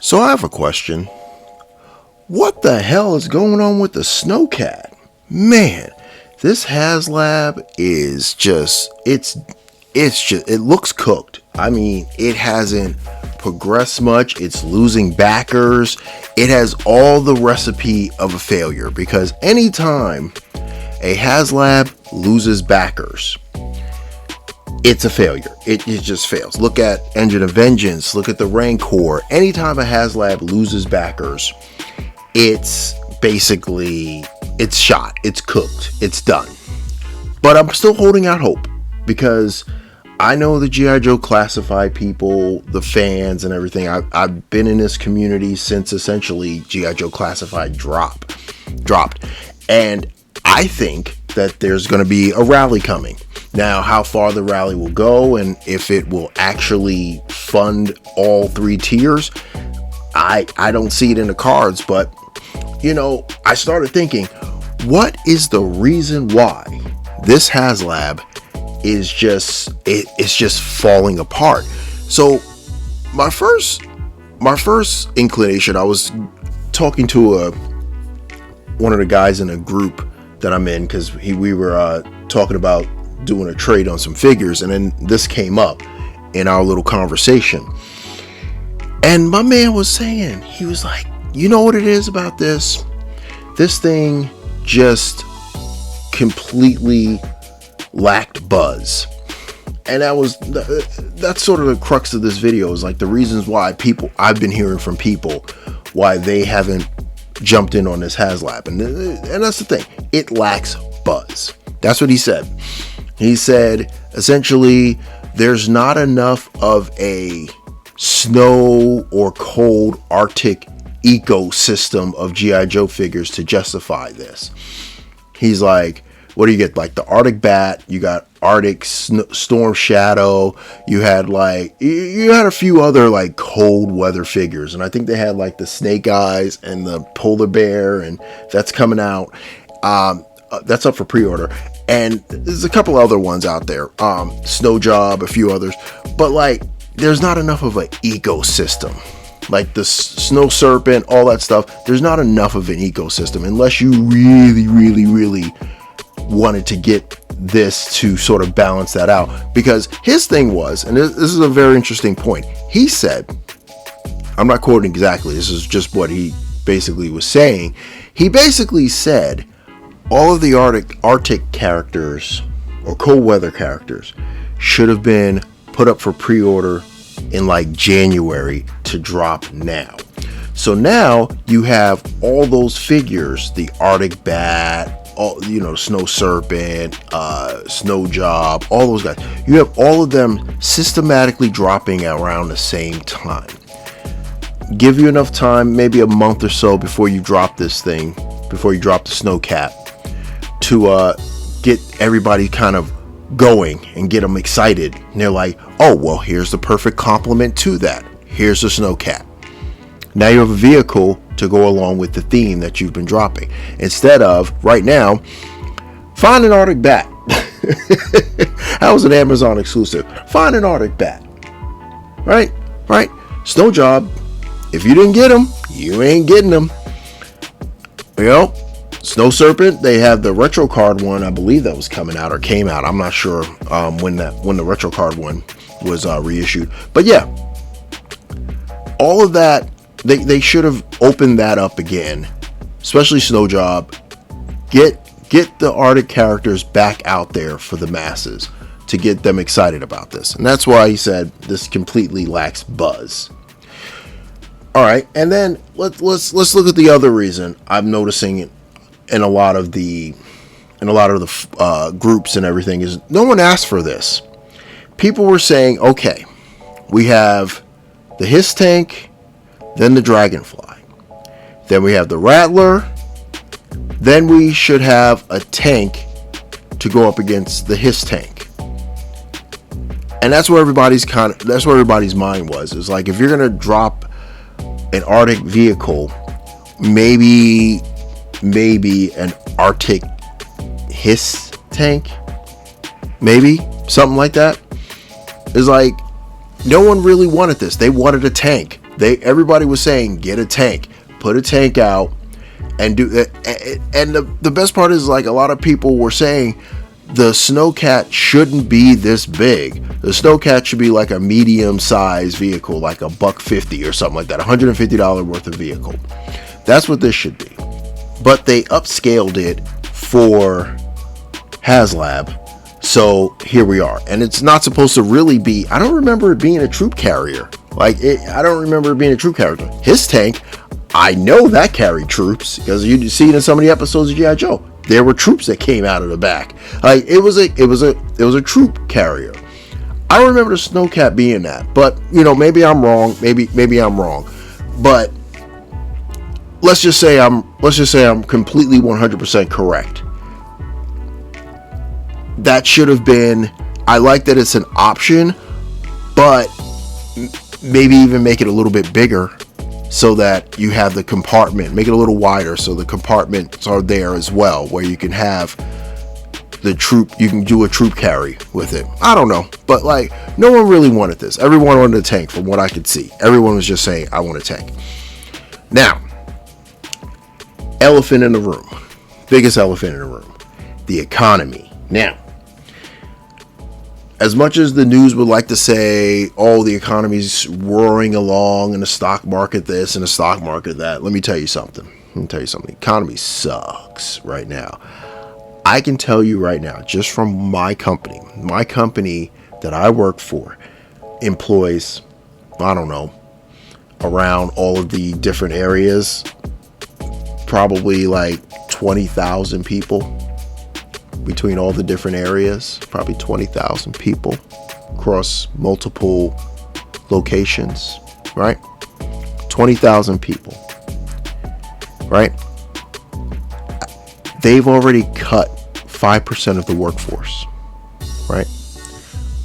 So I have a question. What the hell is going on with the SnowCat? Man, this Haslab is just, it looks cooked. I mean, it hasn't progressed much. It's losing backers. It has all the recipe of a failure, because anytime a Haslab loses backers, it's a failure. It just fails. Look at Engine of Vengeance. Look at the Rancor. Anytime a Haslab loses backers, it's basically, it's shot. It's cooked. It's done. But I'm still holding out hope, because I know the G.I. Joe Classified people, the fans and everything. I've been in this community since essentially G.I. Joe Classified dropped. And I think that there's going to be a rally coming. Now, how far the rally will go and if it will actually fund all three tiers, I don't see it in the cards. But, you know, I started thinking, what is the reason why this Haslab is just, it's just falling apart? So my first inclination, I was talking to one of the guys in a group that I'm in, because we were talking about doing a trade on some figures, and then this came up in our little conversation, and my man was saying, he was like, you know what it is about this thing just completely lacked buzz. And that's sort of the crux of this video, is like the reasons why I've been hearing from people why they haven't jumped in on this Haslab, and that's the thing, it lacks buzz. That's what he said. He said essentially there's not enough of a snow or cold Arctic ecosystem of G.I. Joe figures to justify this. He's like, what do you get? Like the Arctic Bat, you got Arctic Storm Shadow, you had a few other like cold weather figures, and I think they had like the Snake Eyes and the Polar Bear, and that's coming out. That's up for pre-order, and there's a couple other ones out there, Snow Job, a few others, but like there's not enough of an ecosystem. Like the Snow Serpent, all that stuff, there's not enough of an ecosystem unless you really wanted to get this to sort of balance that out. Because his thing was, and this is a very interesting point, he said, I'm not quoting exactly, this is just what he basically was saying. He basically said all of the Arctic characters or cold weather characters should have been put up for pre-order in like January to drop now. So now you have all those figures, the Arctic Bat, all, you know, Snow Serpent, Snow Job, all those guys. You have all of them systematically dropping around the same time. Give you enough time, maybe a month or so before you drop this thing, before you drop the SnowCat, to get everybody kind of going and get them excited. And they're like, oh, well, here's the perfect complement to that. Here's the SnowCat. Now you have a vehicle to go along with the theme that you've been dropping. Instead of, right now, find an Arctic Bat. That was an Amazon exclusive. Find an Arctic Bat. Right? Snow Job. If you didn't get them, you ain't getting them. You know, Snow Serpent, they have the retro card one. I believe that was coming out or came out. I'm not sure when the retro card one was reissued. But yeah, all of that, they should have opened that up again, especially Snow Job. Get the Arctic characters back out there for the masses to get them excited about this. And that's why he said this completely lacks buzz. All right, and then let's look at the other reason I'm noticing it in a lot of the groups and everything, is no one asked for this. People were saying, okay, we have the Hiss Tank, then the Dragonfly, then we have the Rattler, then we should have a tank to go up against the Hiss Tank. And that's where everybody's mind was. It's like, if you're gonna drop an Arctic vehicle, maybe an Arctic Hiss Tank, maybe something like that. It's like, no one really wanted this. They wanted a tank. Everybody was saying, get a tank, put a tank out, and do it. And the best part is, like, a lot of people were saying the SnowCat shouldn't be this big. The SnowCat should be like a medium-sized vehicle, like a $150 or something like that, $150 worth of vehicle. That's what this should be. But they upscaled it for Haslab. So here we are. And it's not supposed to really be, I don't remember it being a troop carrier. I don't remember it being a troop carrier. His tank, I know that carried troops, because you see it in some of the episodes of G.I. Joe. There were troops that came out of the back. Like, it was a troop carrier. I don't remember the SnowCat being that, but maybe I'm wrong. Maybe I'm wrong. But let's just say I'm completely 100% correct. That should have been. I like that it's an option, but maybe even make it a little bit bigger, so that you have the compartment, make it a little wider so the compartments are there as well, where you can have the troop, you can do a troop carry with it. I don't know, but like, no one really wanted this. Everyone wanted a tank, from what I could see. Everyone was just saying, I want a tank. Now, elephant in the room, biggest elephant in the room, the economy. Now, as much as the news would like to say, oh, the economy's roaring along and the stock market this and the stock market that, let me tell you something. The economy sucks right now. I can tell you right now, just from my company that I work for employs, I don't know, around all of the different areas, probably like 20,000 people. Between all the different areas, probably 20,000 people across multiple locations, right? 20,000 people, right? They've already cut 5% of the workforce, right?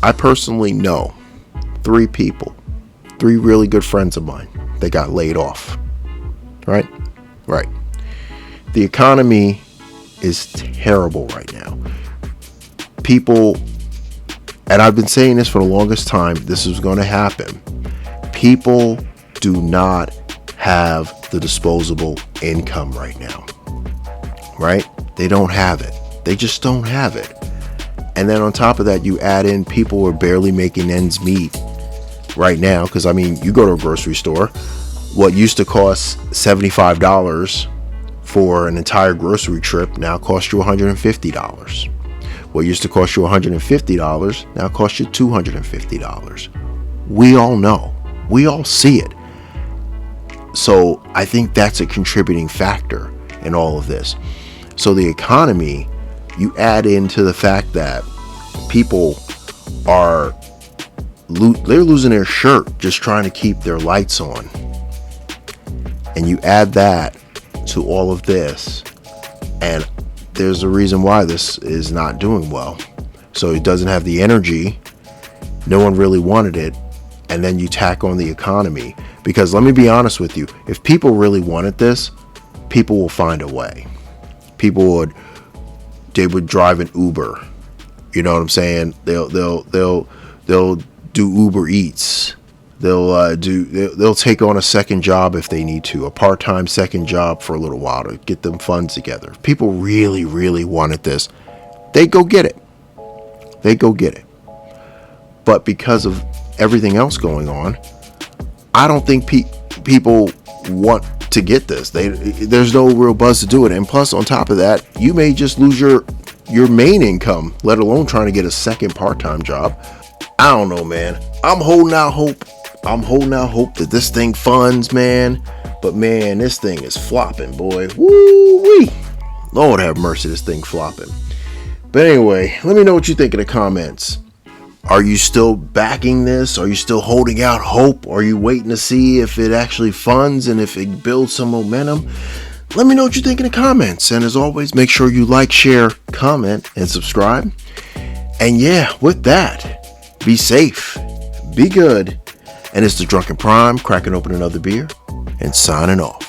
I personally know 3 people, 3 really good friends of mine, that got laid off, right? Right. The economy is terrible right now. People, and I've been saying this for the longest time, this is going to happen. People do not have the disposable income right now, right? They don't have it. They just don't have it. And then on top of that, you add in people who are barely making ends meet right now. Because, I mean, you go to a grocery store, what used to cost $75 for an entire grocery trip now costs you $150. What used to cost you $150 now costs you $250. We all know. We all see it. So I think that's a contributing factor in all of this. So the economy, you add into the fact that people are they're losing their shirt just trying to keep their lights on. And you add that to all of this, and there's a reason why this is not doing well. So it doesn't have the energy. No one really wanted it. And then you tack on the economy, because let me be honest with you, if people really wanted this, people will find a way. They would drive an Uber. You know what I'm saying? They'll do Uber Eats. They'll take on a second job if they need to, a part-time second job for a little while to get them funds together. If people really, really wanted this, they go get it. But because of everything else going on, I don't think people want to get this. There's no real buzz to do it. And plus, on top of that, you may just lose your main income, let alone trying to get a second part-time job. I don't know, man. I'm holding out hope that this thing funds, man. But man, this thing is flopping, boy. Woo-wee. Lord have mercy, this thing flopping. But anyway, let me know what you think in the comments. Are you still backing this? Are you still holding out hope? Are you waiting to see if it actually funds and if it builds some momentum? Let me know what you think in the comments. And as always, make sure you like, share, comment, and subscribe. And yeah, with that, be safe, be good. And it's the Drunken Prime, cracking open another beer and signing off.